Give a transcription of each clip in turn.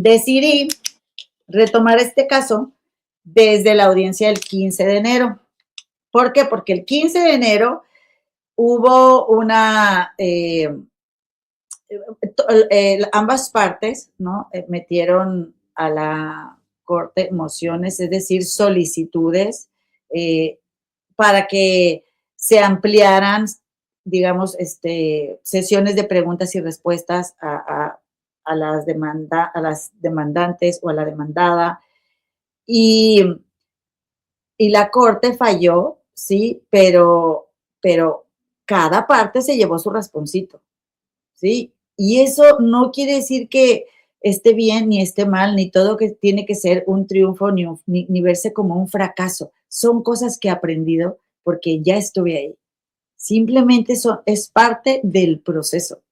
decidí retomar este caso desde la audiencia del 15 de enero. ¿Por qué? Porque el 15 de enero hubo ambas partes, ¿no? Metieron a la Corte mociones, es decir, solicitudes para que se ampliaran, digamos, sesiones de preguntas y respuestas a las demandantes o a la demandada. Y la Corte falló, sí, pero cada parte se llevó su rasponcito, ¿sí? Y eso no quiere decir que esté bien ni esté mal, ni todo que tiene que ser un triunfo, ni verse como un fracaso. Son cosas que he aprendido porque ya estuve ahí. Simplemente es parte del proceso.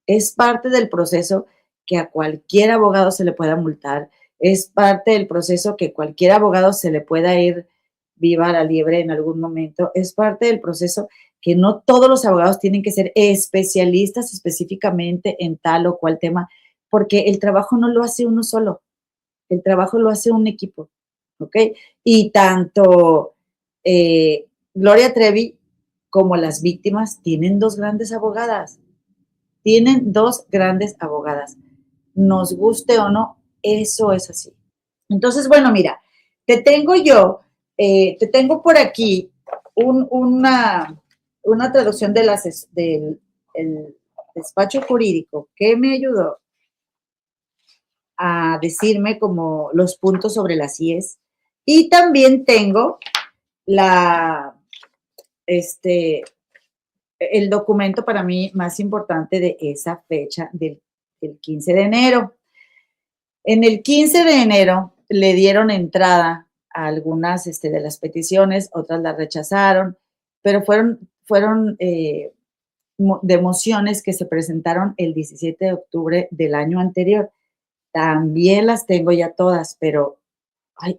Es parte del proceso que a cualquier abogado se le pueda multar. Es parte del proceso que cualquier abogado se le pueda ir viva la liebre en algún momento. Es parte del proceso que no todos los abogados tienen que ser especialistas específicamente en tal o cual tema, porque el trabajo no lo hace uno solo, el trabajo lo hace un equipo, ¿ok? Y tanto Gloria Trevi como las víctimas tienen dos grandes abogadas, nos guste o no, eso es así. Entonces, bueno, mira, te tengo por aquí una traducción del el despacho jurídico que me ayudó a decirme como los puntos sobre las IES. Y también tengo el documento para mí más importante de esa fecha del 15 de enero. En el 15 de enero le dieron entrada a algunas de las peticiones, otras las rechazaron, pero fueron de mociones que se presentaron el 17 de octubre del año anterior. También las tengo ya todas, pero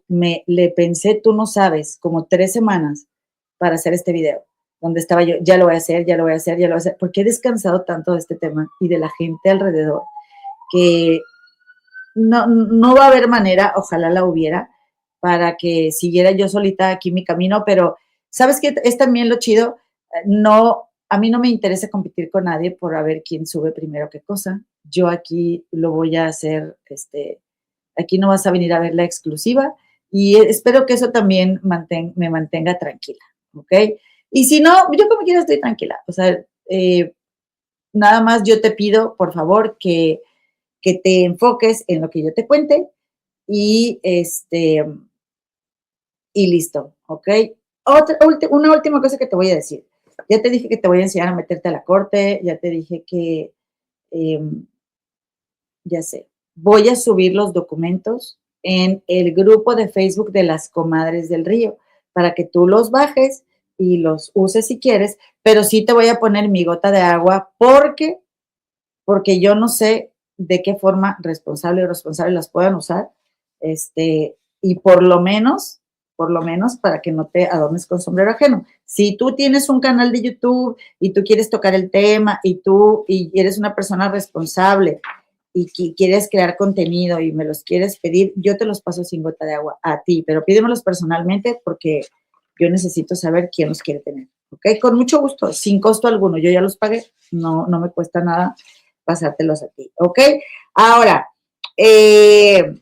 le pensé, tú no sabes, como 3 semanas para hacer este video, donde estaba yo, ya lo voy a hacer, porque he descansado tanto de este tema y de la gente alrededor, que no va a haber manera, ojalá la hubiera, para que siguiera yo solita aquí mi camino, pero ¿sabes qué? Es también lo chido, a mí no me interesa competir con nadie por a ver quién sube primero qué cosa. Yo aquí lo voy a hacer, aquí no vas a venir a ver la exclusiva y espero que eso también me mantenga tranquila, ¿ok? Y si no, yo como quiera estoy tranquila, o sea, nada más yo te pido, por favor, que te enfoques en lo que yo te cuente y y listo, ¿ok? Una última cosa que te voy a decir. Ya te dije que te voy a enseñar a meterte a la corte, ya te dije que, ya sé, voy a subir los documentos en el grupo de Facebook de las Comadres del Río para que tú los bajes y los uses si quieres, pero sí te voy a poner mi gota de agua porque yo no sé de qué forma responsable o irresponsable las puedan usar, y por lo menos para que no te adornes con sombrero ajeno. Si tú tienes un canal de YouTube y tú quieres tocar el tema y eres una persona responsable y quieres crear contenido y me los quieres pedir, yo te los paso sin gota de agua a ti, pero pídemelos personalmente porque yo necesito saber quién los quiere tener, ¿ok? Con mucho gusto, sin costo alguno, yo ya los pagué, no me cuesta nada pasártelos a ti, ¿ok? Ahora, te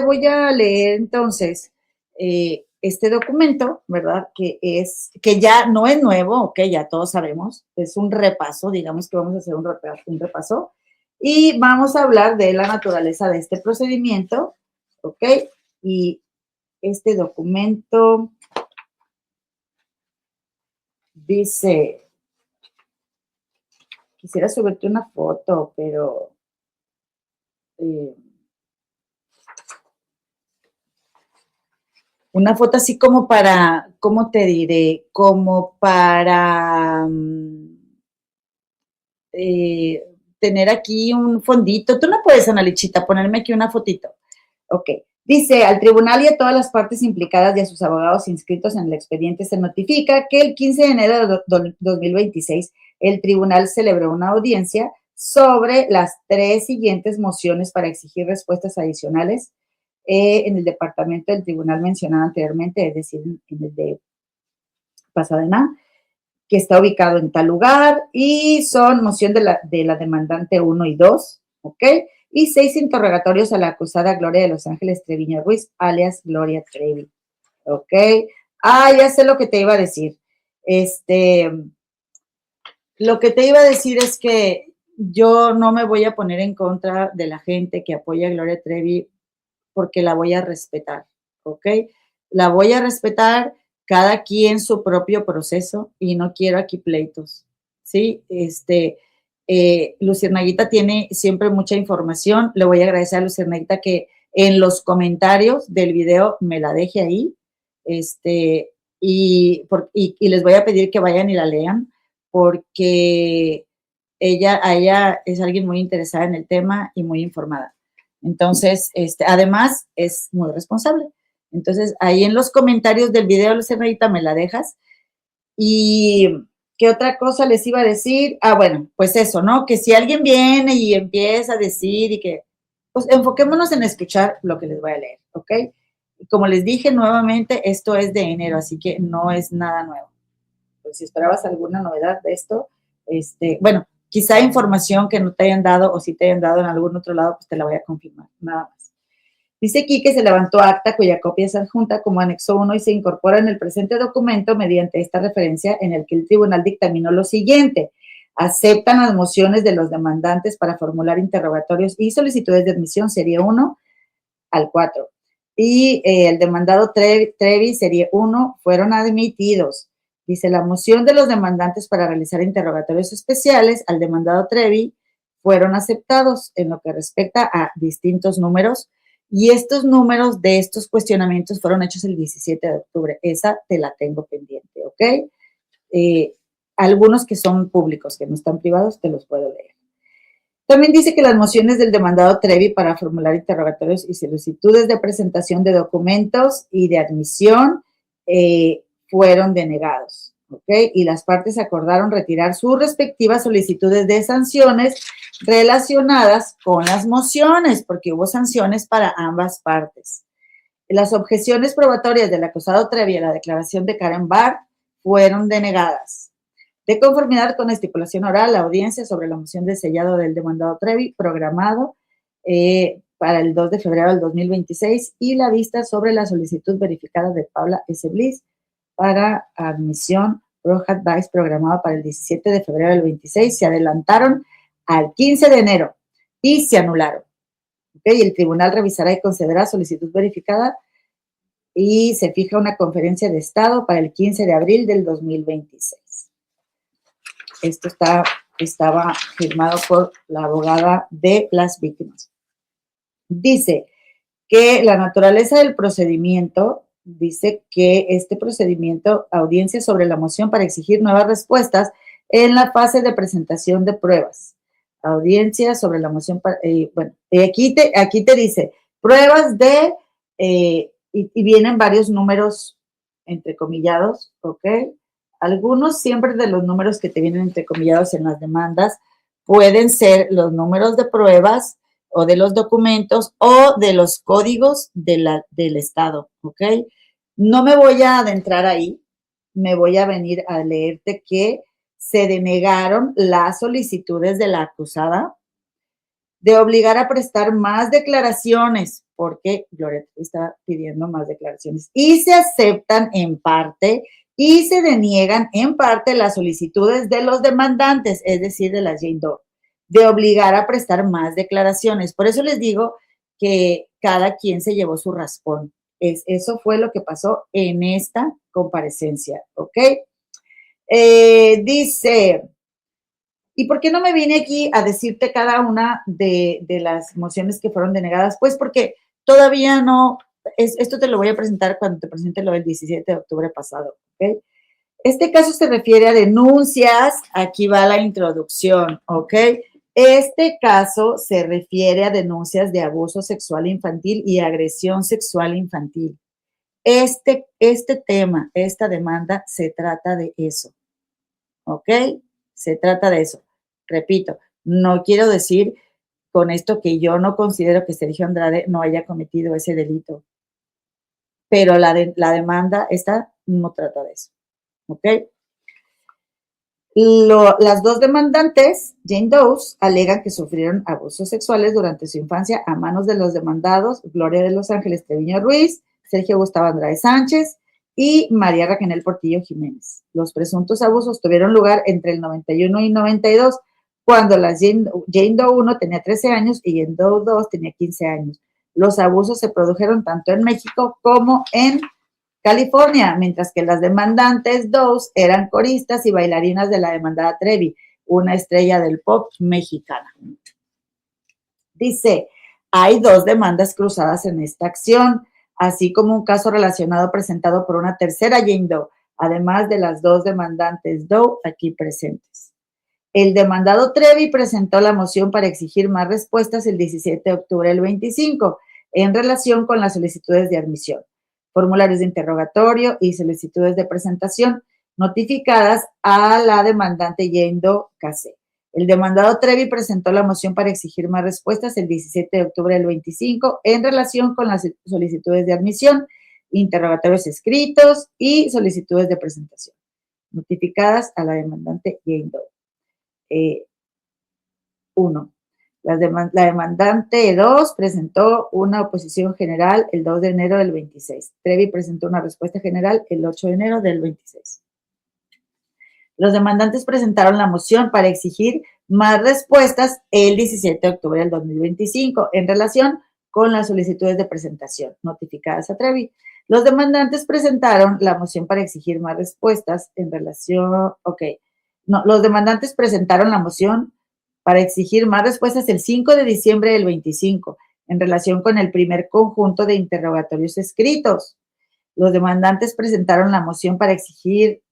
voy a leer entonces este documento, ¿verdad? Que ya no es nuevo, ¿ok? Ya todos sabemos, es un repaso, digamos que vamos a hacer un repaso, y vamos a hablar de la naturaleza de este procedimiento, ¿ok? Y este documento dice, quisiera subirte una foto, pero una foto así como para, ¿cómo te diré? Como para tener aquí un fondito. Tú no puedes, Ana Lichita, ponerme aquí una fotito. Ok. Dice, al tribunal y a todas las partes implicadas y a sus abogados inscritos en el expediente se notifica que el 15 de enero de 2026 el tribunal celebró una audiencia sobre las 3 siguientes mociones para exigir respuestas adicionales en el departamento del tribunal mencionado anteriormente, es decir, en el de Pasadena, que está ubicado en tal lugar, y son moción de la demandante 1 y 2, ¿ok? Y 6 interrogatorios a la acusada Gloria de Los Ángeles Treviño Ruiz, alias Gloria Trevi, ¿ok? Ah, ya sé lo que te iba a decir. Lo que te iba a decir es que yo no me voy a poner en contra de la gente que apoya a Gloria Trevi porque la voy a respetar, ¿ok? La voy a respetar, cada quien su propio proceso y no quiero aquí pleitos, ¿sí? Luciernaguita tiene siempre mucha información. Le voy a agradecer a Luciernaguita que en los comentarios del video me la deje ahí, y les voy a pedir que vayan y la lean porque ella es alguien muy interesada en el tema y muy informada. Entonces, además, es muy responsable. Entonces, ahí en los comentarios del video, Lucernita, me la dejas. Y, ¿qué otra cosa les iba a decir? Ah, bueno, pues eso, ¿no? Que si alguien viene y empieza a decir y que, pues enfoquémonos en escuchar lo que les voy a leer, ¿ok? Como les dije nuevamente, esto es de enero, así que no es nada nuevo. Pues si esperabas alguna novedad de esto, bueno, quizá información que no te hayan dado o si te hayan dado en algún otro lado, pues te la voy a confirmar, nada más. Dice aquí que se levantó acta cuya copia es adjunta como anexo 1 y se incorpora en el presente documento mediante esta referencia en el que el tribunal dictaminó lo siguiente. Aceptan las mociones de los demandantes para formular interrogatorios y solicitudes de admisión serie 1 al 4. Y el demandado Trevi, serie 1, fueron admitidos. Dice, la moción de los demandantes para realizar interrogatorios especiales al demandado Trevi fueron aceptados en lo que respecta a distintos números y estos números de estos cuestionamientos fueron hechos el 17 de octubre. Esa te la tengo pendiente, ¿ok? Algunos que son públicos, que no están privados, te los puedo leer. También dice que las mociones del demandado Trevi para formular interrogatorios y solicitudes de presentación de documentos y de admisión fueron denegados, ¿ok? Y las partes acordaron retirar sus respectivas solicitudes de sanciones relacionadas con las mociones, porque hubo sanciones para ambas partes. Las objeciones probatorias del acusado Trevi a la declaración de Karen Barr fueron denegadas. De conformidad con la estipulación oral, la audiencia sobre la moción de sellado del demandado Trevi, programado para el 2 de febrero del 2026, y la vista sobre la solicitud verificada de Paula S. Bliss para admisión Pro Advice, programada para el 17 de febrero del 26, se adelantaron al 15 de enero y se anularon. ¿Okay? El tribunal revisará y concederá solicitud verificada y se fija una conferencia de Estado para el 15 de abril del 2026. Esto estaba firmado por la abogada de las víctimas. Dice que la naturaleza del procedimiento, dice que este procedimiento, audiencia sobre la moción para exigir nuevas respuestas en la fase de presentación de pruebas. Audiencia sobre la moción para, aquí te dice, pruebas de, y vienen varios números entrecomillados, ¿ok? Algunos siempre de los números que te vienen entrecomillados en las demandas pueden ser los números de pruebas o de los documentos o de los códigos del Estado, ¿ok? No me voy a adentrar ahí, me voy a venir a leerte que se denegaron las solicitudes de la acusada de obligar a prestar más declaraciones, porque Gloria está pidiendo más declaraciones, y se aceptan en parte y se deniegan en parte las solicitudes de los demandantes, es decir, de la Jane Doe, de obligar a prestar más declaraciones. Por eso les digo que cada quien se llevó su raspón. Eso fue lo que pasó en esta comparecencia, ¿ok? Dice, ¿y por qué no me vine aquí a decirte cada una de las mociones que fueron denegadas? Pues porque todavía no, esto te lo voy a presentar cuando te presente lo del 17 de octubre pasado, ¿ok? Este caso se refiere a denuncias, aquí va la introducción, ¿ok? Este caso se refiere a denuncias de abuso sexual infantil y agresión sexual infantil. Este tema, esta demanda, se trata de eso, ¿ok? Se trata de eso. Repito, No quiero decir con esto que yo no considero que Sergio Andrade no haya cometido ese delito, pero la demanda esta no trata de eso, ¿ok? Las dos demandantes, Jane Doe, alegan que sufrieron abusos sexuales durante su infancia a manos de los demandados Gloria de Los Ángeles Treviño Ruiz, Sergio Gustavo Andrade Sánchez y María Raquel Portillo Jiménez. Los presuntos abusos tuvieron lugar entre el 91 y 92, cuando la Jane Doe 1 tenía 13 años y Jane Doe 2 tenía 15 años. Los abusos se produjeron tanto en México como en California, mientras que las demandantes dos eran coristas y bailarinas de la demandada Trevi, una estrella del pop mexicana. Dice, hay dos demandas cruzadas en esta acción, así como un caso relacionado presentado por una tercera Jane Doe, además de las dos demandantes Doe aquí presentes. El demandado Trevi presentó la moción para exigir más respuestas el 17 de octubre del 25 en relación con las solicitudes de admisión, formularios de interrogatorio y solicitudes de presentación notificadas a la demandante Jane Doe KC. El demandado Trevi presentó la moción para exigir más respuestas el 17 de octubre del 25 en relación con las solicitudes de admisión, interrogatorios escritos y solicitudes de presentación notificadas a la demandante Jane Doe. 1. La demandante 2 presentó una oposición general el 2 de enero del 26. Trevi presentó una respuesta general el 8 de enero del 26. Los demandantes presentaron la moción para exigir más respuestas el 17 de octubre del 2025 en relación con las solicitudes de presentación notificadas a Trevi. Los demandantes presentaron la moción para exigir más respuestas en relación, los demandantes presentaron la moción para exigir más respuestas el 5 de diciembre del 25 en relación con el primer conjunto de interrogatorios escritos. Los demandantes presentaron la moción para exigir,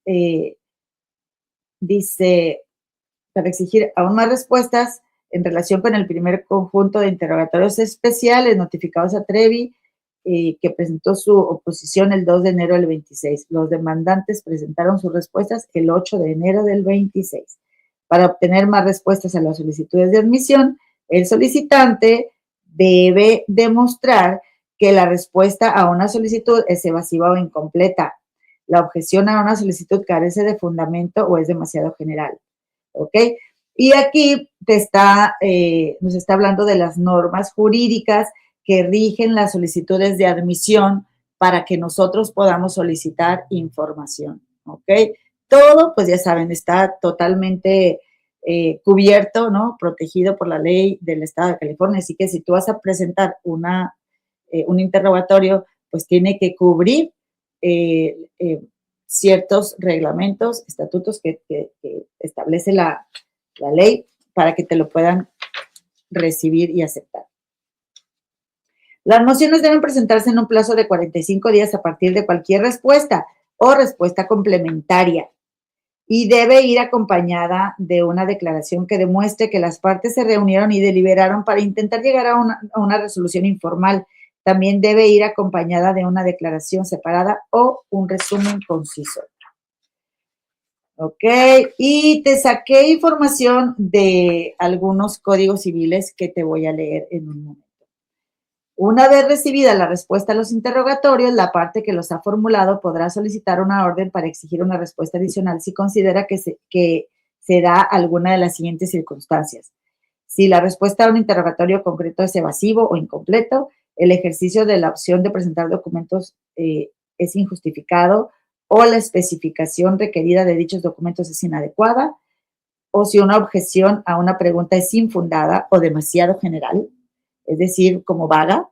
para exigir aún más respuestas en relación con el primer conjunto de interrogatorios especiales notificados a Trevi, que presentó su oposición el 2 de enero del 26. Los demandantes presentaron sus respuestas el 8 de enero del 26. Para obtener más respuestas a las solicitudes de admisión, el solicitante debe demostrar que la respuesta a una solicitud es evasiva o incompleta. La objeción a una solicitud carece de fundamento o es demasiado general. ¿Ok? Y aquí nos está hablando de las normas jurídicas que rigen las solicitudes de admisión para que nosotros podamos solicitar información. ¿Ok? Todo, pues ya saben, está totalmente cubierto, ¿no? Protegido por la ley del Estado de California. Así que si tú vas a presentar un interrogatorio, pues tiene que cubrir ciertos reglamentos, estatutos que establece la ley para que te lo puedan recibir y aceptar. Las mociones deben presentarse en un plazo de 45 días a partir de cualquier respuesta o respuesta complementaria y debe ir acompañada de una declaración que demuestre que las partes se reunieron y deliberaron para intentar llegar a una resolución informal. También debe ir acompañada de una declaración separada o un resumen conciso. Ok, y te saqué información de algunos códigos civiles que te voy a leer en un momento. Una vez recibida la respuesta a los interrogatorios, la parte que los ha formulado podrá solicitar una orden para exigir una respuesta adicional si considera que se da alguna de las siguientes circunstancias. Si la respuesta a un interrogatorio concreto es evasivo o incompleto, el ejercicio de la opción de presentar documentos es injustificado o la especificación requerida de dichos documentos es inadecuada, o si una objeción a una pregunta es infundada o demasiado general, es decir, como vaga.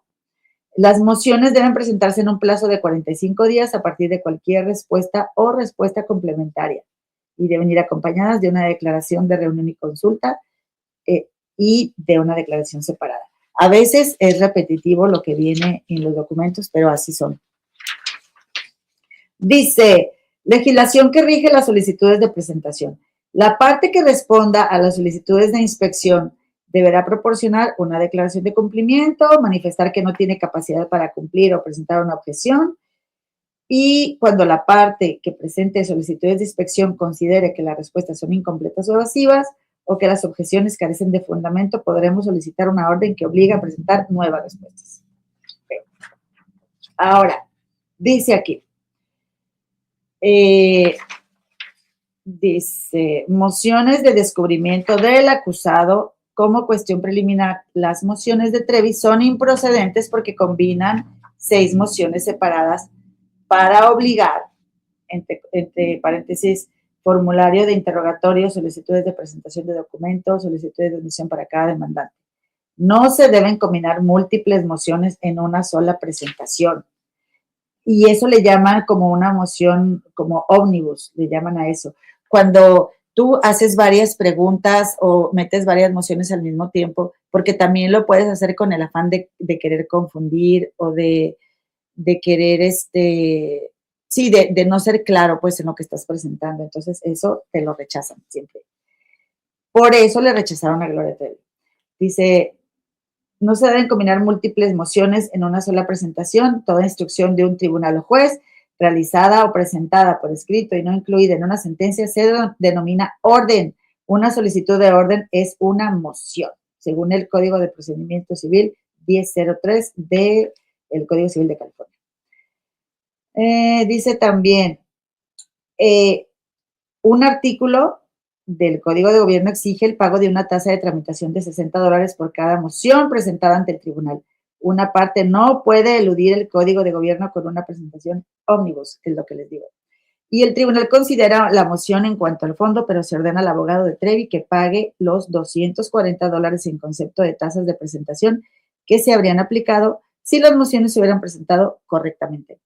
Las mociones deben presentarse en un plazo de 45 días a partir de cualquier respuesta o respuesta complementaria y deben ir acompañadas de una declaración de reunión y consulta y de una declaración separada. A veces es repetitivo lo que viene en los documentos, pero así son. Dice, legislación que rige las solicitudes de presentación. La parte que responda a las solicitudes de inspección deberá proporcionar una declaración de cumplimiento, manifestar que no tiene capacidad para cumplir o presentar una objeción. Y cuando la parte que presente solicitudes de inspección considere que las respuestas son incompletas o evasivas, o que las objeciones carecen de fundamento, podremos solicitar una orden que obliga a presentar nuevas respuestas. Okay. Ahora, dice aquí, dice, mociones de descubrimiento del acusado como cuestión preliminar. Las mociones de Trevi son improcedentes porque combinan 6 mociones separadas para obligar, entre paréntesis, formulario de interrogatorio, solicitudes de presentación de documentos, solicitudes de admisión para cada demandante. No se deben combinar múltiples mociones en una sola presentación. Y eso le llaman como una moción, como ómnibus, le llaman a eso. Cuando tú haces varias preguntas o metes varias mociones al mismo tiempo, porque también lo puedes hacer con el afán de querer confundir o de querer, sí, de no ser claro, pues, en lo que estás presentando. Entonces, eso te lo rechazan siempre. Por eso le rechazaron a Gloria Trevi. Dice, no se deben combinar múltiples mociones en una sola presentación. Toda instrucción de un tribunal o juez realizada o presentada por escrito y no incluida en una sentencia se denomina orden. Una solicitud de orden es una moción, según el Código de Procedimiento Civil 1003 del Código Civil de California. Dice también, un artículo del Código de Gobierno exige el pago de una tasa de tramitación de $60 por cada moción presentada ante el tribunal. Una parte no puede eludir el Código de Gobierno con una presentación ómnibus, es lo que les digo. Y el tribunal considera la moción en cuanto al fondo, pero se ordena al abogado de Trevi que pague los $240 en concepto de tasas de presentación que se habrían aplicado si las mociones se hubieran presentado correctamente.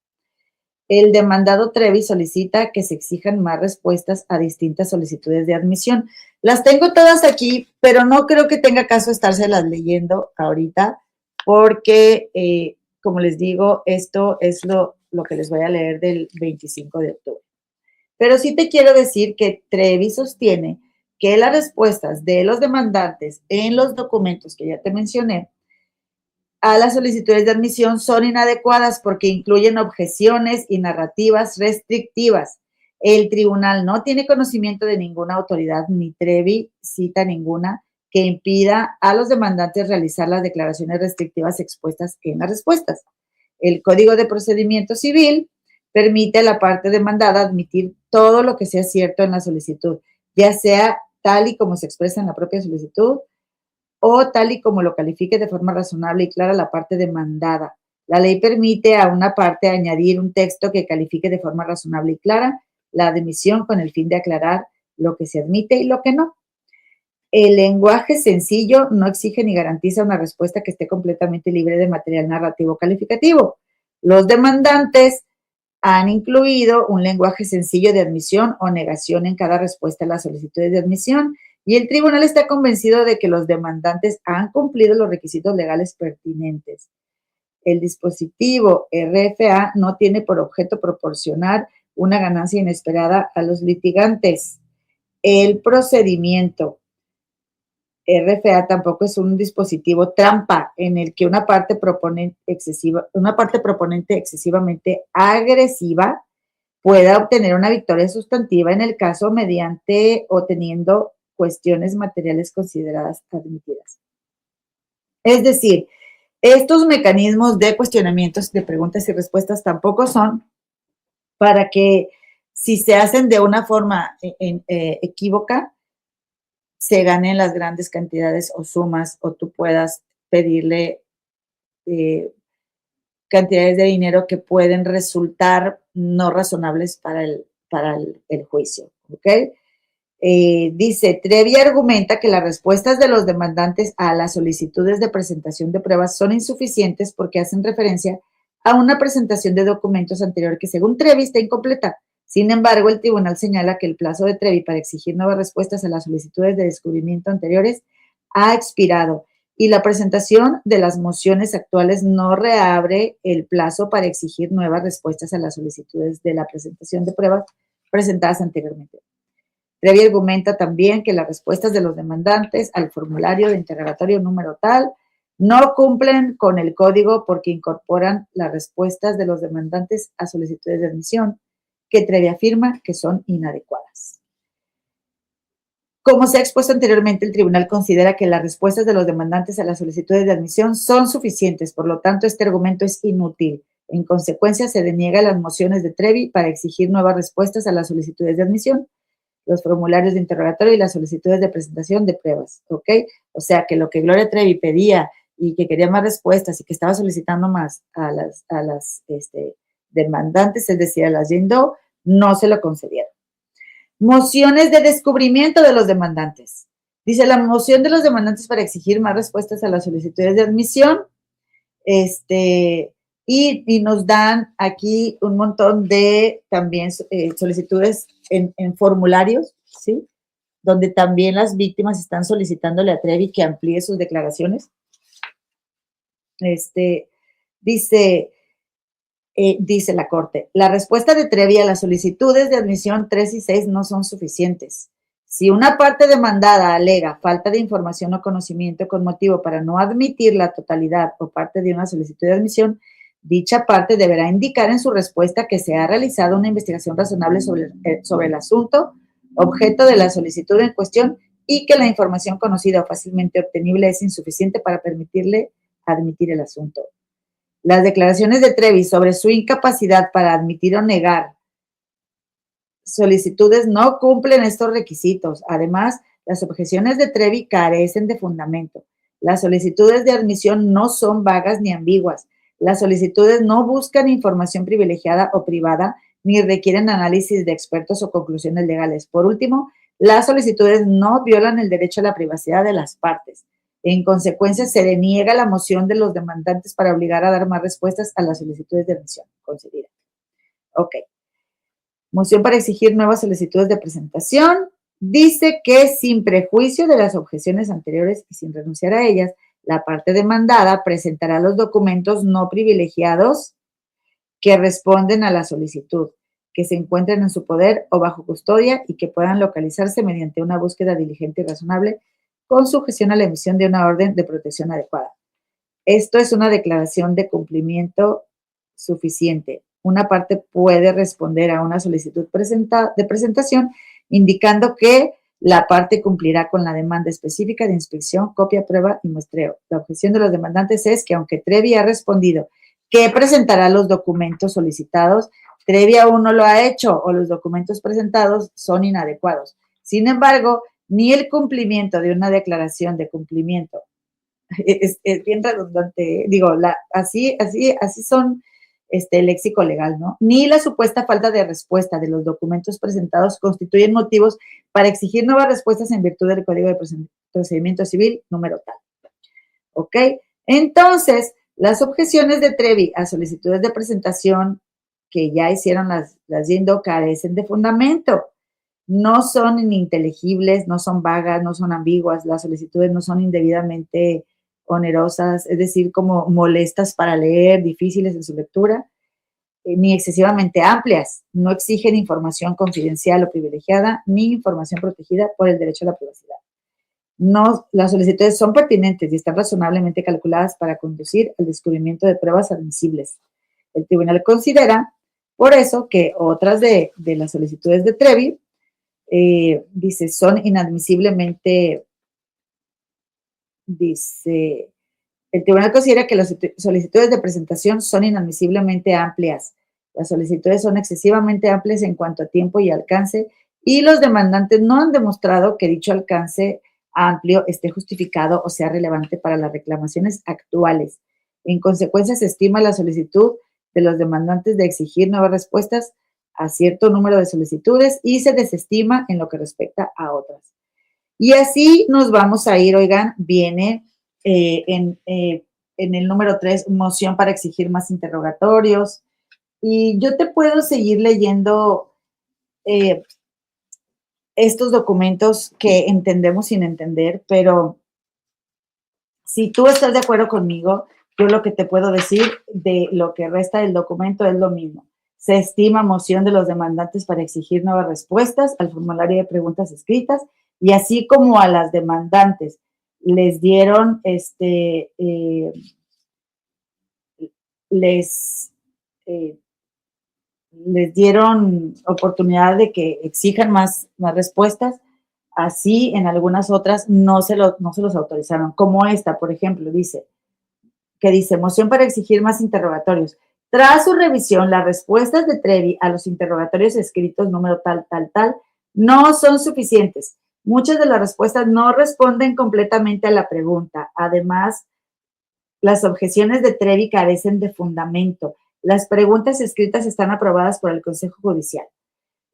El demandado Trevi solicita que se exijan más respuestas a distintas solicitudes de admisión. Las tengo todas aquí, pero no creo que tenga caso estárselas leyendo ahorita, porque, como les digo, esto es lo que les voy a leer del 25 de octubre. Pero sí te quiero decir que Trevi sostiene que las respuestas de los demandantes en los documentos que ya te mencioné a las solicitudes de admisión son inadecuadas porque incluyen objeciones y narrativas restrictivas. El tribunal no tiene conocimiento de ninguna autoridad, ni Trevi cita ninguna, que impida a los demandantes realizar las declaraciones restrictivas expuestas en las respuestas. El Código de Procedimiento Civil permite a la parte demandada admitir todo lo que sea cierto en la solicitud, ya sea tal y como se expresa en la propia solicitud, o tal y como lo califique de forma razonable y clara la parte demandada. La ley permite a una parte añadir un texto que califique de forma razonable y clara la admisión con el fin de aclarar lo que se admite y lo que no. El lenguaje sencillo no exige ni garantiza una respuesta que esté completamente libre de material narrativo calificativo. Los demandantes han incluido un lenguaje sencillo de admisión o negación en cada respuesta a las solicitudes de admisión y el tribunal está convencido de que los demandantes han cumplido los requisitos legales pertinentes. El dispositivo RFA no tiene por objeto proporcionar una ganancia inesperada a los litigantes. El procedimiento RFA tampoco es un dispositivo trampa en el que una parte proponente excesivamente agresiva pueda obtener una victoria sustantiva en el caso mediante o teniendo cuestiones materiales consideradas admitidas. Es decir, estos mecanismos de cuestionamientos, de preguntas y respuestas tampoco son para que si se hacen de una forma equívoca, se ganen las grandes cantidades o sumas o tú puedas pedirle cantidades de dinero que pueden resultar no razonables para el juicio, ¿ok? Dice, Trevi argumenta que las respuestas de los demandantes a las solicitudes de presentación de pruebas son insuficientes porque hacen referencia a una presentación de documentos anterior que según Trevi está incompleta. Sin embargo, el tribunal señala que el plazo de Trevi para exigir nuevas respuestas a las solicitudes de descubrimiento anteriores ha expirado y la presentación de las mociones actuales no reabre el plazo para exigir nuevas respuestas a las solicitudes de la presentación de pruebas presentadas anteriormente. Trevi argumenta también que las respuestas de los demandantes al formulario de interrogatorio número tal no cumplen con el código porque incorporan las respuestas de los demandantes a solicitudes de admisión que Trevi afirma que son inadecuadas. Como se ha expuesto anteriormente, el tribunal considera que las respuestas de los demandantes a las solicitudes de admisión son suficientes, por lo tanto, este argumento es inútil. En consecuencia, se deniega las mociones de Trevi para exigir nuevas respuestas a las solicitudes de admisión, los formularios de interrogatorio y las solicitudes de presentación de pruebas, ¿ok? O sea, que lo que Gloria Trevi pedía y que quería más respuestas y que estaba solicitando más a las demandantes, es decir, a las Jane Doe, no se lo concedieron. Mociones de descubrimiento de los demandantes. Dice, la moción de los demandantes para exigir más respuestas a las solicitudes de admisión, y nos dan aquí un montón de también solicitudes en formularios, ¿sí? Donde también las víctimas están solicitándole a Trevi que amplíe sus declaraciones. Dice la Corte, la respuesta de Trevi a las solicitudes de admisión 3 y 6 no son suficientes. Si una parte demandada alega falta de información o conocimiento con motivo para no admitir la totalidad o parte de una solicitud de admisión, dicha parte deberá indicar en su respuesta que se ha realizado una investigación razonable sobre el asunto, objeto de la solicitud en cuestión, y que la información conocida o fácilmente obtenible es insuficiente para permitirle admitir el asunto. Las declaraciones de Trevi sobre su incapacidad para admitir o negar solicitudes no cumplen estos requisitos. Además, las objeciones de Trevi carecen de fundamento. Las solicitudes de admisión no son vagas ni ambiguas. Las solicitudes no buscan información privilegiada o privada, ni requieren análisis de expertos o conclusiones legales. Por último, las solicitudes no violan el derecho a la privacidad de las partes. En consecuencia, se deniega la moción de los demandantes para obligar a dar más respuestas a las solicitudes de admisión concedidas. Ok. Moción para exigir nuevas solicitudes de presentación. Dice que sin prejuicio de las objeciones anteriores y sin renunciar a ellas, la parte demandada presentará los documentos no privilegiados que responden a la solicitud, que se encuentren en su poder o bajo custodia y que puedan localizarse mediante una búsqueda diligente y razonable con sujeción a la emisión de una orden de protección adecuada. Esto es una declaración de cumplimiento suficiente. Una parte puede responder a una solicitud de presentación indicando que la parte cumplirá con la demanda específica de inspección, copia, prueba y muestreo. La objeción de los demandantes es que aunque Trevi ha respondido que presentará los documentos solicitados, Trevi aún no lo ha hecho o los documentos presentados son inadecuados. Sin embargo, ni el cumplimiento de una declaración de cumplimiento es bien redundante, digo, así son el léxico legal, ¿no? Ni la supuesta falta de respuesta de los documentos presentados constituyen motivos para exigir nuevas respuestas en virtud del Código de Procedimiento Civil número tal. ¿Ok? Entonces, las objeciones de Trevi a solicitudes de presentación que ya hicieron las Jane Doe carecen de fundamento. No son ininteligibles, no son vagas, no son ambiguas, las solicitudes no son indebidamente onerosas, es decir, como molestas para leer, difíciles en su lectura, ni excesivamente amplias, no exigen información confidencial o privilegiada, ni información protegida por el derecho a la privacidad. No, las solicitudes son pertinentes y están razonablemente calculadas para conducir al descubrimiento de pruebas admisibles. El tribunal considera, por eso, que otras de las solicitudes de Trevi, dice, son inadmisiblemente, dice, el tribunal considera que las solicitudes de presentación son inadmisiblemente amplias. Las solicitudes son excesivamente amplias en cuanto a tiempo y alcance, y los demandantes no han demostrado que dicho alcance amplio esté justificado o sea relevante para las reclamaciones actuales. En consecuencia, se estima la solicitud de los demandantes de exigir nuevas respuestas a cierto número de solicitudes y se desestima en lo que respecta a otras. Y así nos vamos a ir, oigan, viene en el número 3, moción para exigir más interrogatorios. Y yo te puedo seguir leyendo estos documentos que entendemos sin entender, pero si tú estás de acuerdo conmigo, yo lo que te puedo decir de lo que resta del documento es lo mismo. Se estima moción de los demandantes para exigir nuevas respuestas al formulario de preguntas escritas y así como a las demandantes les dieron les dieron oportunidad de que exijan más respuestas, Así, en algunas otras no se los autorizaron, como esta, por ejemplo, dice, moción para exigir más interrogatorios. Tras su revisión, las respuestas de Trevi a los interrogatorios escritos número tal, tal, tal, no son suficientes. Muchas de las respuestas no responden completamente a la pregunta. Además, las objeciones de Trevi carecen de fundamento. Las preguntas escritas están aprobadas por el Consejo Judicial.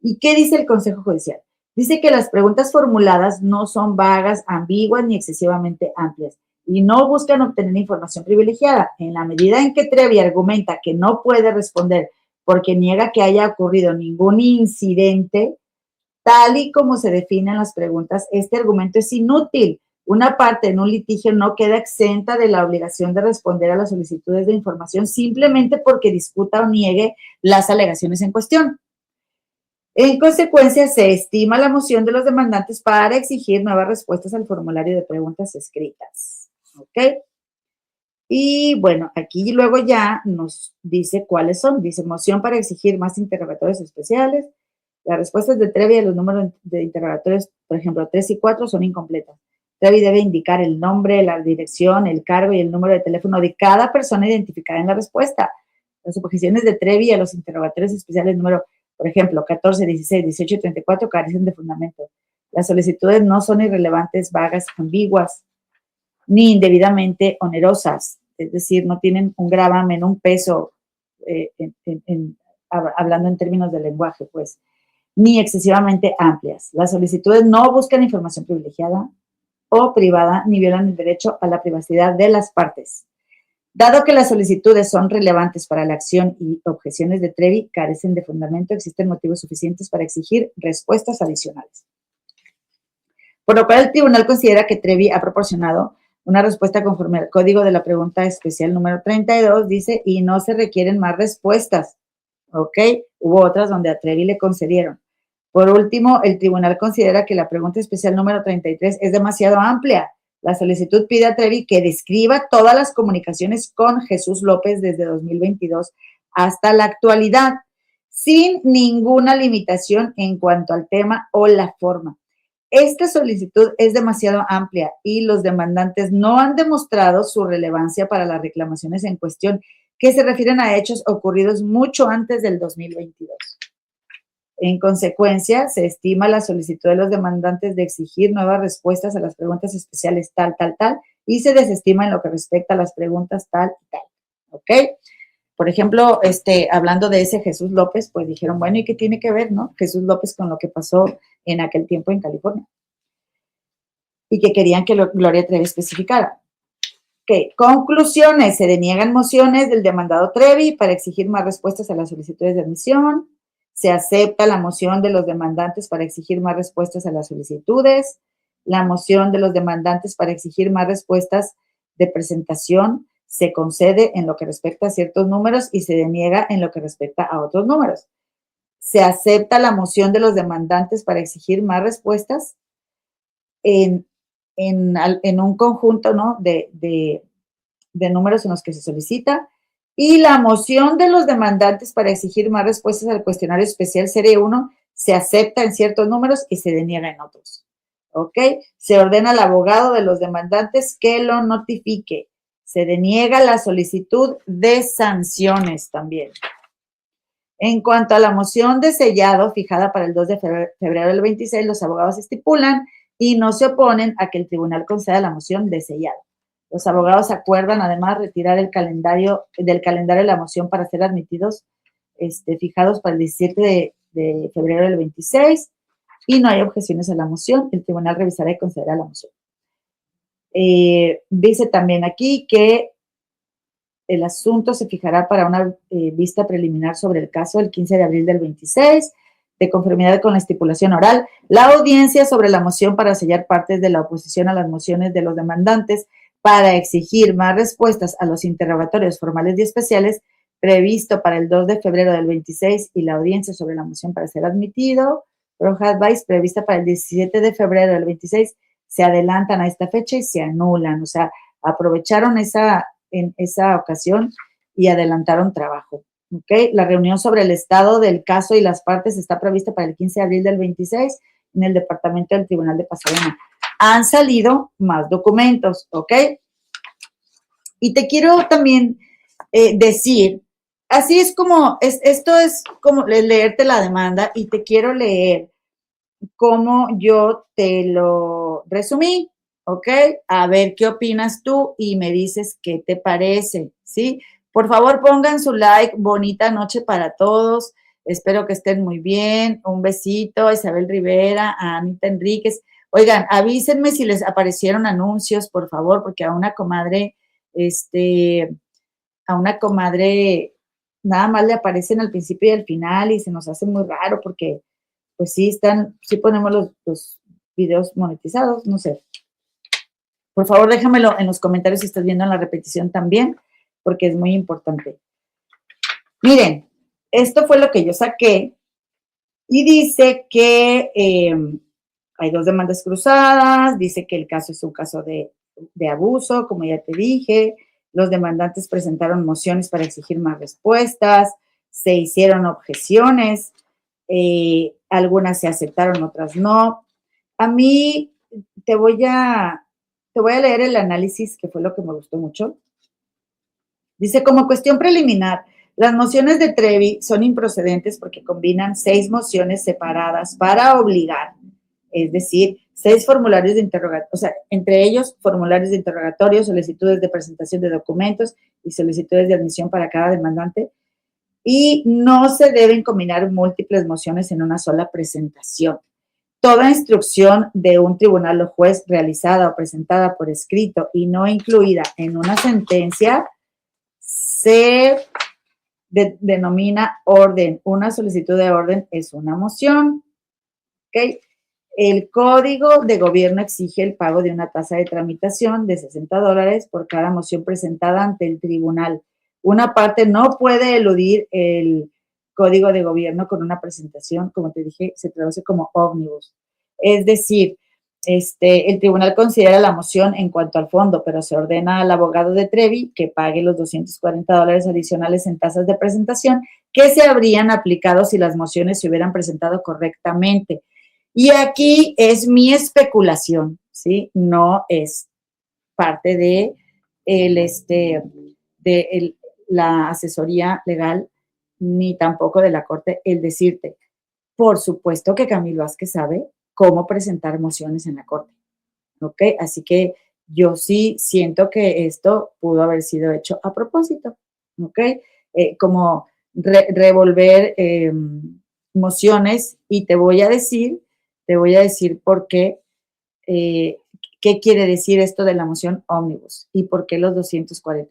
¿Y qué dice el Consejo Judicial? Dice que las preguntas formuladas no son vagas, ambiguas ni excesivamente amplias y no buscan obtener información privilegiada. En la medida en que Trevi argumenta que no puede responder porque niega que haya ocurrido ningún incidente, tal y como se definen las preguntas, este argumento es inútil. Una parte en un litigio no queda exenta de la obligación de responder a las solicitudes de información simplemente porque discuta o niegue las alegaciones en cuestión. En consecuencia, se estima la moción de los demandantes para exigir nuevas respuestas al formulario de preguntas escritas. ¿Ok? Y bueno, aquí luego ya nos dice cuáles son. Dice, moción para exigir más interrogatorios especiales. Las respuestas de Trevi a los números de interrogatorios, por ejemplo, 3 y 4, son incompletas. Trevi debe indicar el nombre, la dirección, el cargo y el número de teléfono de cada persona identificada en la respuesta. Las objeciones de Trevi a los interrogatorios especiales número, por ejemplo, 14, 16, 18 y 34 carecen de fundamento. Las solicitudes no son irrelevantes, vagas, ambiguas, ni indebidamente onerosas. Es decir, no tienen un gravamen, un peso, hablando en términos de lenguaje, pues, ni excesivamente amplias. Las solicitudes no buscan información privilegiada o privada, ni violan el derecho a la privacidad de las partes. Dado que las solicitudes son relevantes para la acción y objeciones de Trevi carecen de fundamento, existen motivos suficientes para exigir respuestas adicionales. Por lo cual, el tribunal considera que Trevi ha proporcionado una respuesta conforme al código de la pregunta especial número 32, dice, y no se requieren más respuestas. ¿Ok? Hubo otras donde a Trevi le concedieron. Por último, el tribunal considera que la pregunta especial número 33 es demasiado amplia. La solicitud pide a Trevi que describa todas las comunicaciones con Jesús López desde 2022 hasta la actualidad, sin ninguna limitación en cuanto al tema o la forma. Esta solicitud es demasiado amplia y los demandantes no han demostrado su relevancia para las reclamaciones en cuestión, que se refieren a hechos ocurridos mucho antes del 2022. En consecuencia, se estima la solicitud de los demandantes de exigir nuevas respuestas a las preguntas especiales tal, tal, tal, y se desestima en lo que respecta a las preguntas tal y tal. ¿Ok? Por ejemplo, hablando de ese Jesús López, pues dijeron, bueno, ¿y qué tiene que ver, no? Jesús López con lo que pasó en aquel tiempo en California. Y que querían que Gloria Trevi especificara. Ok, conclusiones. Se deniegan mociones del demandado Trevi para exigir más respuestas a las solicitudes de admisión. Se acepta la moción de los demandantes para exigir más respuestas a las solicitudes. La moción de los demandantes para exigir más respuestas de presentación se concede en lo que respecta a ciertos números y se deniega en lo que respecta a otros números. Se acepta la moción de los demandantes para exigir más respuestas en un conjunto, ¿no?, de números en los que se solicita, y la moción de los demandantes para exigir más respuestas al cuestionario especial serie 1 se acepta en ciertos números y se deniega en otros. ¿Ok? Se ordena al abogado de los demandantes que lo notifique. Se deniega la solicitud de sanciones también. En cuanto a la moción de sellado fijada para el 2 de febrero del 26, los abogados estipulan y no se oponen a que el tribunal conceda la moción de sellado. Los abogados acuerdan además retirar del calendario la moción para ser admitidos, fijados para el 17 de febrero del 26, y no hay objeciones a la moción. El tribunal revisará y concederá la moción. Dice también aquí que el asunto se fijará para una vista preliminar sobre el caso el 15 de abril del 26, de conformidad con la estipulación oral. La audiencia sobre la moción para sellar partes de la oposición a las mociones de los demandantes para exigir más respuestas a los interrogatorios formales y especiales previsto para el 2 de febrero del 26 y la audiencia sobre la moción para ser admitido, Advice, prevista para el 17 de febrero del 26, se adelantan a esta fecha y se anulan. O sea, aprovecharon en esa ocasión y adelantaron trabajo. ¿Okay? La reunión sobre el estado del caso y las partes está prevista para el 15 de abril del 26 en el departamento del Tribunal de Pasadena. Han salido más documentos, ¿ok? Y te quiero también decir, así es como, esto es como leerte la demanda y te quiero leer cómo yo te lo resumí, ¿ok? A ver qué opinas tú y me dices qué te parece, ¿sí? Por favor, pongan su like. Bonita noche para todos. Espero que estén muy bien. Un besito a Isabel Rivera, a Anita Enríquez. Oigan, avísenme si les aparecieron anuncios, por favor, porque a una comadre, a una comadre nada más le aparecen al principio y al final y se nos hace muy raro porque pues sí ponemos los videos monetizados, no sé. Por favor, déjamelo en los comentarios si estás viendo en la repetición también, porque es muy importante. Miren, esto fue lo que yo saqué y dice que hay 2 demandas cruzadas, dice que el caso es un caso de abuso, como ya te dije, los demandantes presentaron mociones para exigir más respuestas, se hicieron objeciones, algunas se aceptaron, otras no. A mí te voy a leer el análisis, que fue lo que me gustó mucho. Dice, como cuestión preliminar, las mociones de Trevi son improcedentes porque combinan 6 mociones separadas para obligar, es decir, 6 formularios de interrogatorio, o sea, entre ellos formularios de interrogatorio, solicitudes de presentación de documentos y solicitudes de admisión para cada demandante, y no se deben combinar múltiples mociones en una sola presentación. Toda instrucción de un tribunal o juez realizada o presentada por escrito y no incluida en una sentencia se denomina orden. Una solicitud de orden es una moción. ¿Ok? El Código de Gobierno exige el pago de una tasa de tramitación de $60 por cada moción presentada ante el tribunal. Una parte no puede eludir el Código de Gobierno con una presentación, como te dije, se traduce como ómnibus. Es decir, el tribunal considera la moción en cuanto al fondo, pero se ordena al abogado de Trevi que pague los $240 adicionales en tasas de presentación que se habrían aplicado si las mociones se hubieran presentado correctamente. Y aquí es mi especulación, ¿sí? No es parte de la asesoría legal, ni tampoco de la Corte, el decirte, por supuesto que Camilo Vázquez sabe cómo presentar mociones en la Corte, ¿ok? Así que yo sí siento que esto pudo haber sido hecho a propósito, ¿ok? Como revolver mociones y te voy a decir por qué, qué quiere decir esto de la moción ómnibus y por qué los $240.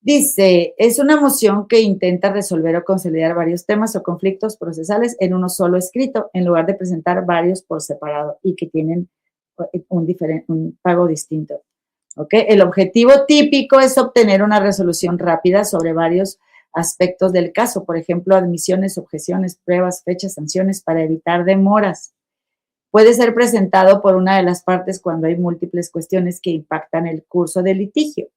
Dice, es una moción que intenta resolver o conciliar varios temas o conflictos procesales en uno solo escrito, en lugar de presentar varios por separado y que tienen un pago distinto. ¿Ok? El objetivo típico es obtener una resolución rápida sobre varios aspectos del caso, por ejemplo, admisiones, objeciones, pruebas, fechas, sanciones, para evitar demoras. Puede ser presentado por una de las partes cuando hay múltiples cuestiones que impactan el curso del litigio.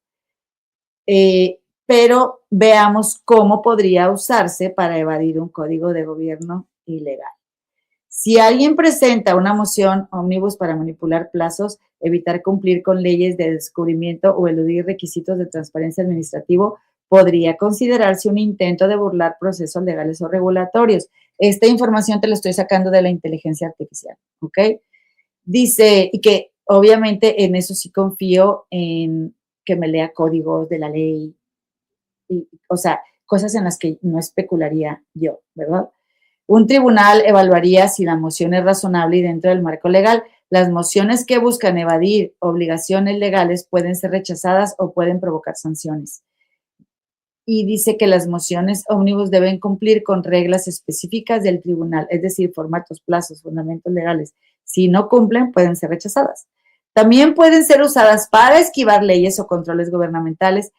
Pero veamos cómo podría usarse para evadir un código de gobierno ilegal. Si alguien presenta una moción ómnibus para manipular plazos, evitar cumplir con leyes de descubrimiento o eludir requisitos de transparencia administrativo, podría considerarse un intento de burlar procesos legales o regulatorios. Esta información te la estoy sacando de la inteligencia artificial, ¿ok? Dice, y que obviamente en eso sí confío en que me lea códigos de la ley, o sea, cosas en las que no especularía yo, ¿verdad? Un tribunal evaluaría si la moción es razonable y dentro del marco legal. Las mociones que buscan evadir obligaciones legales pueden ser rechazadas o pueden provocar sanciones. Y dice que las mociones ómnibus deben cumplir con reglas específicas del tribunal, es decir, formatos, plazos, fundamentos legales. Si no cumplen, pueden ser rechazadas. También pueden ser usadas para esquivar leyes o controles gubernamentales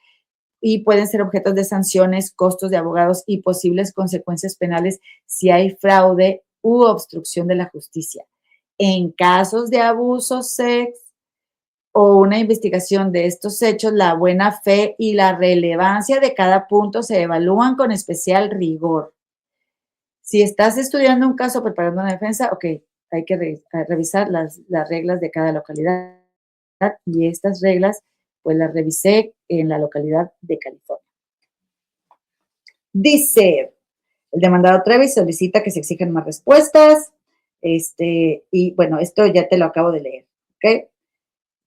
y pueden ser objetos de sanciones, costos de abogados y posibles consecuencias penales si hay fraude u obstrucción de la justicia. En casos de abuso sexual o una investigación de estos hechos, la buena fe y la relevancia de cada punto se evalúan con especial rigor. Si estás estudiando un caso, preparando una defensa, ok, hay que revisar las reglas de cada localidad y estas reglas pues las revisé en la localidad de California. Dice, el demandado Trevi solicita que se exijan más respuestas, y bueno, esto ya te lo acabo de leer, ¿ok?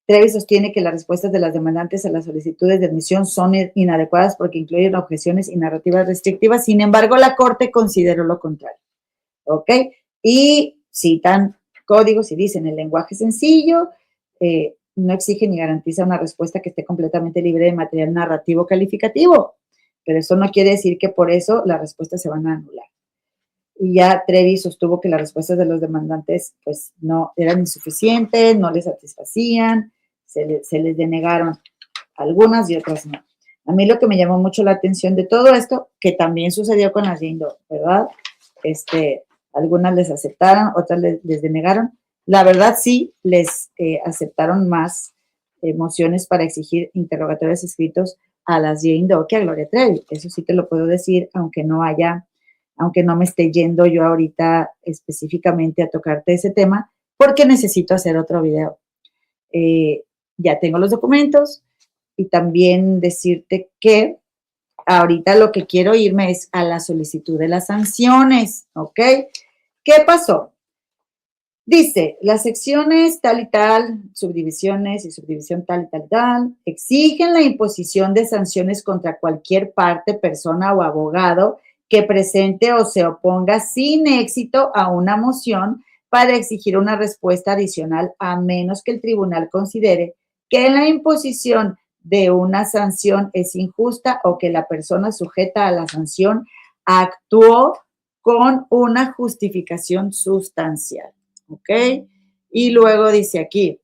Trevi sostiene que las respuestas de las demandantes a las solicitudes de admisión son inadecuadas porque incluyen objeciones y narrativas restrictivas. Sin embargo, la Corte consideró lo contrario, ¿ok? Y citan códigos y dicen el lenguaje sencillo no exige ni garantiza una respuesta que esté completamente libre de material narrativo calificativo, pero eso no quiere decir que por eso las respuestas se van a anular. Y ya Trevi sostuvo que las respuestas de los demandantes pues no eran insuficientes, no les satisfacían, se les denegaron algunas y otras no. A mí lo que me llamó mucho la atención de todo esto, que también sucedió con las Jane Doe, ¿verdad? Algunas les aceptaron, otras les denegaron. La verdad sí les aceptaron más mociones para exigir interrogatorios escritos a las Jane Doe que a Gloria Trevi. Eso sí te lo puedo decir, aunque no me esté yendo yo ahorita específicamente a tocarte ese tema, porque necesito hacer otro video. Ya tengo los documentos y también decirte que ahorita lo que quiero irme es a la solicitud de las sanciones, ¿ok? ¿Qué pasó? Dice, las secciones tal y tal, subdivisiones y subdivisión tal y tal y tal, exigen la imposición de sanciones contra cualquier parte, persona o abogado que presente o se oponga sin éxito a una moción para exigir una respuesta adicional, a menos que el tribunal considere que la imposición de una sanción es injusta o que la persona sujeta a la sanción actuó con una justificación sustancial. ¿Ok? Y luego dice aquí,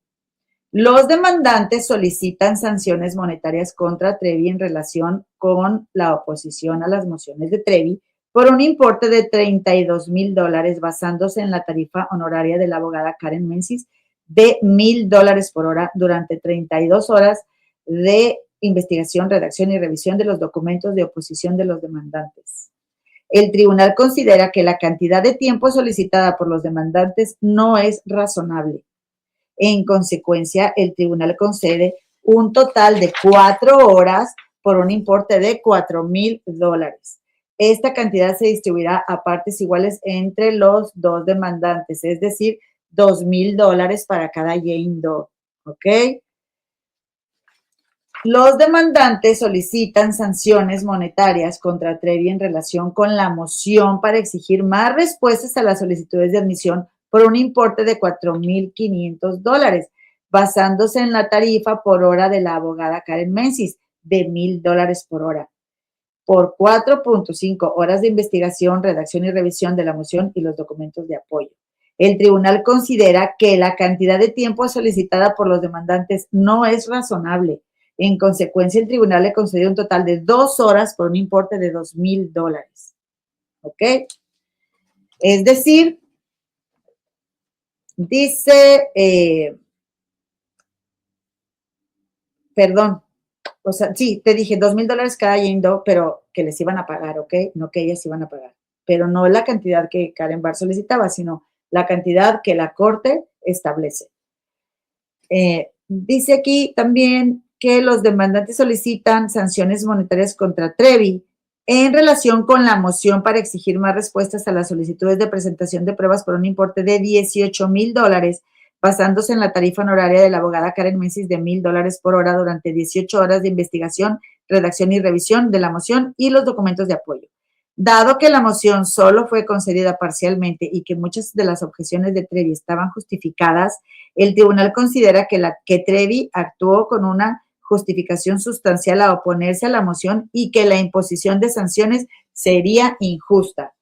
los demandantes solicitan sanciones monetarias contra Trevi en relación con la oposición a las mociones de Trevi por un importe de $32,000 basándose en la tarifa honoraria de la abogada Karen Menzies de $1,000 por hora durante 32 horas de investigación, redacción y revisión de los documentos de oposición de los demandantes. El tribunal considera que la cantidad de tiempo solicitada por los demandantes no es razonable. En consecuencia, el tribunal concede un total de 4 horas por un importe de $4,000. Esta cantidad se distribuirá a partes iguales entre los dos demandantes, es decir, $2,000 para cada Jane Doe, ¿ok? Los demandantes solicitan sanciones monetarias contra Trevi en relación con la moción para exigir más respuestas a las solicitudes de admisión por un importe de $4,500, basándose en la tarifa por hora de la abogada Karen Menzies de $1,000 por hora, por 4.5 horas de investigación, redacción y revisión de la moción y los documentos de apoyo. El tribunal considera que la cantidad de tiempo solicitada por los demandantes no es razonable. En consecuencia, el tribunal le concedió un total de 2 horas por un importe de $2,000. ¿Ok? Es decir, dice, perdón, o sea, sí, te dije $2,000 cada Jane Doe, pero que les iban a pagar, ¿ok? No que ellas iban a pagar. Pero no la cantidad que Karen Barr solicitaba, sino la cantidad que la Corte establece. Dice aquí también que los demandantes solicitan sanciones monetarias contra Trevi en relación con la moción para exigir más respuestas a las solicitudes de presentación de pruebas por un importe de $18,000, basándose en la tarifa honoraria de la abogada Karen Menzies de $1,000 por hora durante 18 horas de investigación, redacción y revisión de la moción y los documentos de apoyo. Dado que la moción solo fue concedida parcialmente y que muchas de las objeciones de Trevi estaban justificadas, el tribunal considera que Trevi actuó con una justificación sustancial a oponerse a la moción y que la imposición de sanciones sería injusta.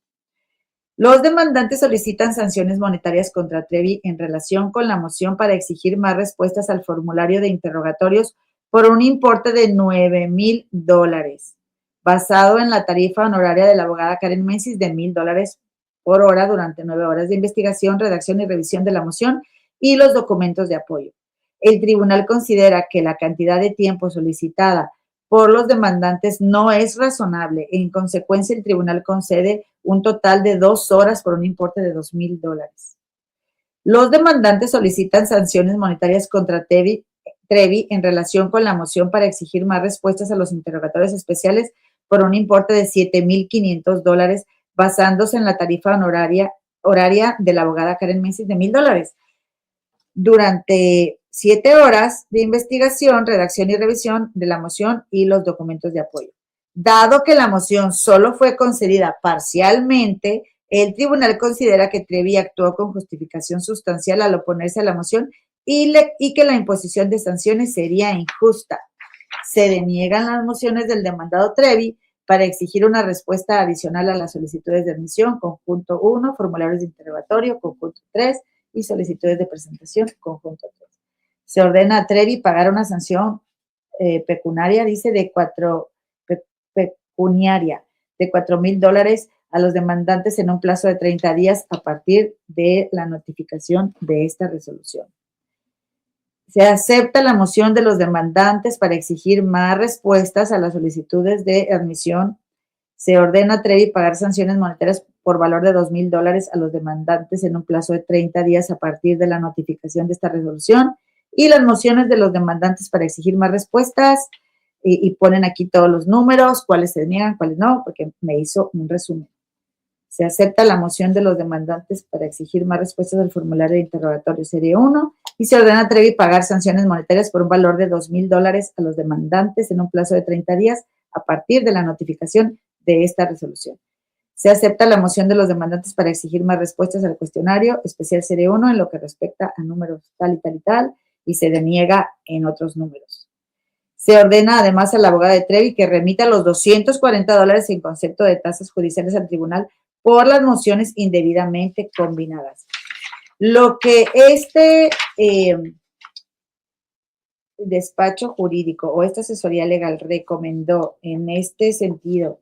Los demandantes solicitan sanciones monetarias contra Trevi en relación con la moción para exigir más respuestas al formulario de interrogatorios por un importe de $9,000, basado en la tarifa honoraria de la abogada Karen Menzies de $1,000 por hora durante 9 horas de investigación, redacción y revisión de la moción y los documentos de apoyo. El tribunal considera que la cantidad de tiempo solicitada por los demandantes no es razonable. En consecuencia, el tribunal concede un total de 2 horas por un importe de $2,000. Los demandantes solicitan sanciones monetarias contra Trevi en relación con la moción para exigir más respuestas a los interrogatorios especiales por un importe de $7,500, basándose en la tarifa horaria de la abogada Karen Menzies de $1,000. Durante 7 horas de investigación, redacción y revisión de la moción y los documentos de apoyo. Dado que la moción solo fue concedida parcialmente, el tribunal considera que Trevi actuó con justificación sustancial al oponerse a la moción y que la imposición de sanciones sería injusta. Se deniegan las mociones del demandado Trevi para exigir una respuesta adicional a las solicitudes de admisión, conjunto 1, formularios de interrogatorio, conjunto 3, y solicitudes de presentación, conjunto 3. Se ordena a Trevi pagar una sanción pecuniaria, dice, de $4,000 a los demandantes en un plazo de 30 días a partir de la notificación de esta resolución. Se acepta la moción de los demandantes para exigir más respuestas a las solicitudes de admisión. Se ordena a Trevi pagar sanciones monetarias por valor de $2,000 a los demandantes en un plazo de 30 días a partir de la notificación de esta resolución. Y las mociones de los demandantes para exigir más respuestas, y ponen aquí todos los números, cuáles se niegan, cuáles no, porque me hizo un resumen. Se acepta la moción de los demandantes para exigir más respuestas al formulario de interrogatorio serie 1 y se ordena a Trevi pagar sanciones monetarias por un valor de $2,000 a los demandantes en un plazo de 30 días a partir de la notificación de esta resolución. Se acepta la moción de los demandantes para exigir más respuestas al cuestionario especial serie 1 en lo que respecta a números tal y tal y tal, y se deniega en otros números. Se ordena además a la abogada de Trevi que remita los $240 en concepto de tasas judiciales al tribunal por las mociones indebidamente combinadas. Lo que este despacho jurídico o esta asesoría legal recomendó en este sentido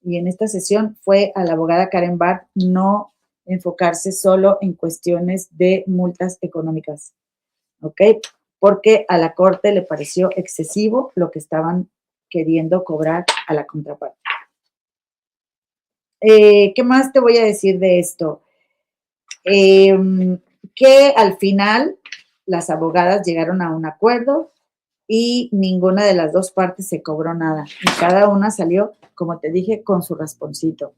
y en esta sesión fue a la abogada Karen Barth no enfocarse solo en cuestiones de multas económicas, ¿ok? Porque a la Corte le pareció excesivo lo que estaban queriendo cobrar a la contraparte. ¿Qué más te voy a decir de esto? Que al final las abogadas llegaron a un acuerdo y ninguna de las dos partes se cobró nada. Y cada una salió, como te dije, con su rasponcito.